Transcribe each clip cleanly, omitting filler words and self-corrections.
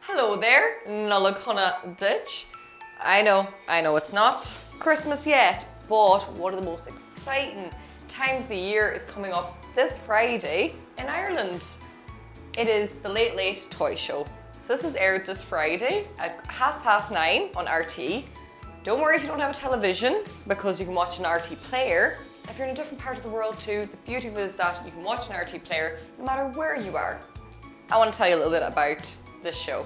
Hello there, Nullagonna Ditch. I know it's not Christmas yet, but one of the most exciting times of the year is coming up this Friday in Ireland. It is the Late Late Toy Show. So this is aired this Friday at 9:30 on RT. Don't worry if you don't have a television, because you can watch an RT player. If you're in a different part of the world too, the beauty of it is that you can watch an RT player no matter where you are. I want to tell you a little bit about this show.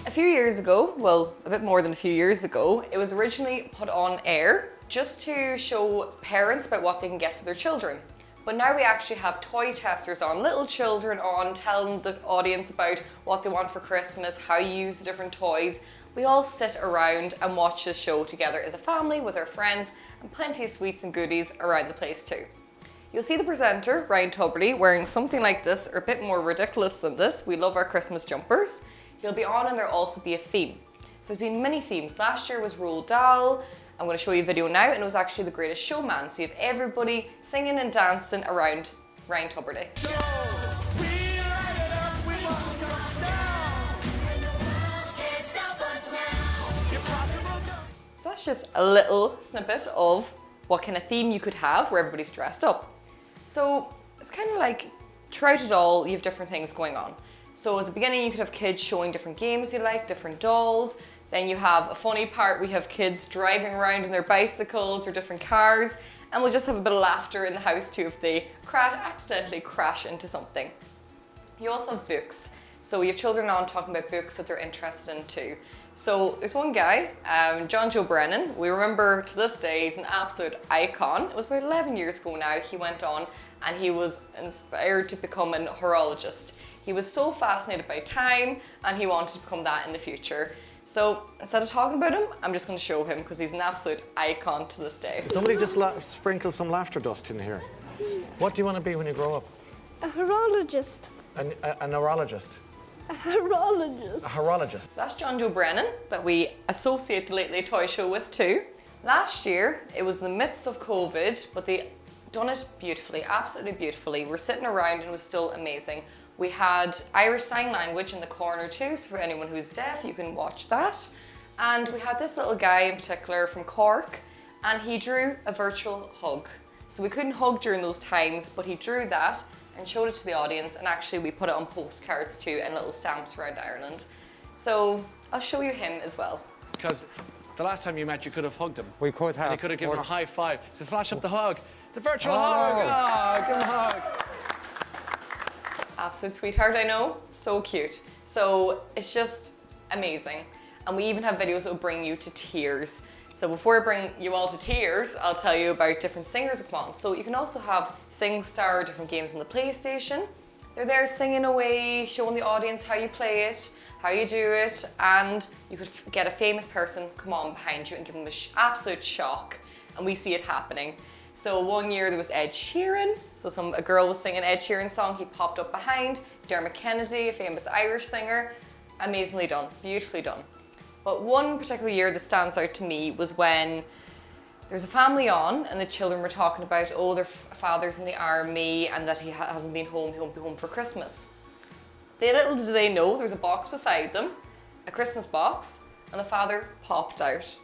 A few years ago, well, a bit more than a few years ago, it was originally put on air just to show parents about what they can get for their children. But now we actually have toy testers on, little children on, telling the audience about what they want for Christmas, how you use the different toys. We all sit around and watch this show together as a family with our friends, and plenty of sweets and goodies around the place too. You'll see the presenter, Ryan Tubridy, wearing something like this, or a bit more ridiculous than this. We love our Christmas jumpers. He'll be on, and there'll also be a theme. So there's been many themes. Last year was Roald Dahl. I'm going to show you a video now, and it was actually The Greatest Showman. So you have everybody singing and dancing around Ryan Tubridy. So that's just a little snippet of what kind of theme you could have where everybody's dressed up. So it's kind of like, throughout it all, you have different things going on. So at the beginning, you could have kids showing different games they like, different dolls. Then you have a funny part, we have kids driving around in their bicycles or different cars, and we'll just have a bit of laughter in the house too if they accidentally crash into something. You also have books. So we have children on talking about books that they're interested in too. So there's one guy, John Joe Brennan. We remember to this day, he's an absolute icon. It was about 11 years ago now, he went on and he was inspired to become an horologist. He was so fascinated by time and he wanted to become that in the future. So instead of talking about him, I'm just going to show him because he's an absolute icon to this day. Somebody just sprinkle some laughter dust in here. What do you want to be when you grow up? A horologist. A neurologist? A horologist. A horologist. So that's John Joe Brennan that we associate the Late Late Toy Show with too. Last year, it was in the midst of COVID, but they done it beautifully, absolutely beautifully. We're sitting around and it was still amazing. We had Irish Sign Language in the corner too, so for anyone who's deaf, you can watch that. And we had this little guy in particular from Cork, and he drew a virtual hug. So we couldn't hug during those times, but he drew that and showed it to the audience, and actually we put it on postcards too and little stamps around Ireland. So I'll show you him as well. Because the last time you met, you could have hugged him. We could have. And you could have given him a high five to flash up the hug. It's a virtual hug! Oh, give him a hug. Absolute sweetheart, I know. So cute. So it's just amazing. And we even have videos that will bring you to tears. So before I bring you all to tears, I'll tell you about different singers that come on. So you can also have SingStar, different games on the PlayStation. They're there singing away, showing the audience how you play it, how you do it, and you could get a famous person come on behind you and give them an absolute shock, and we see it happening. So one year there was Ed Sheeran, so a girl was singing Ed Sheeran's song, he popped up behind. Dermot Kennedy, a famous Irish singer, amazingly done, beautifully done. But one particular year that stands out to me was when there's a family on and the children were talking about, oh, their father's in the army and that he hasn't been home, he won't be home for Christmas. Little did they know, there's a box beside them, a Christmas box, and the father popped out.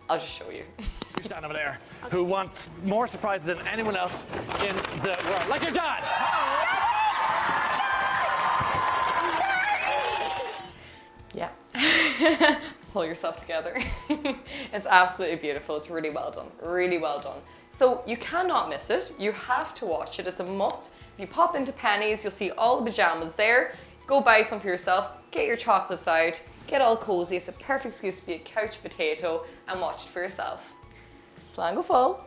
I'll just show you. You stand over there, who wants more surprises than anyone else in the world. Like your dad! Yeah. Pull yourself together. It's absolutely beautiful. It's really well done. Really well done. So you cannot miss it. You have to watch it. It's a must. If you pop into Penny's, you'll see all the pajamas there. Go buy some for yourself. Get your chocolates out. Get all cozy. It's the perfect excuse to be a couch potato and watch it for yourself. Slán go fóill.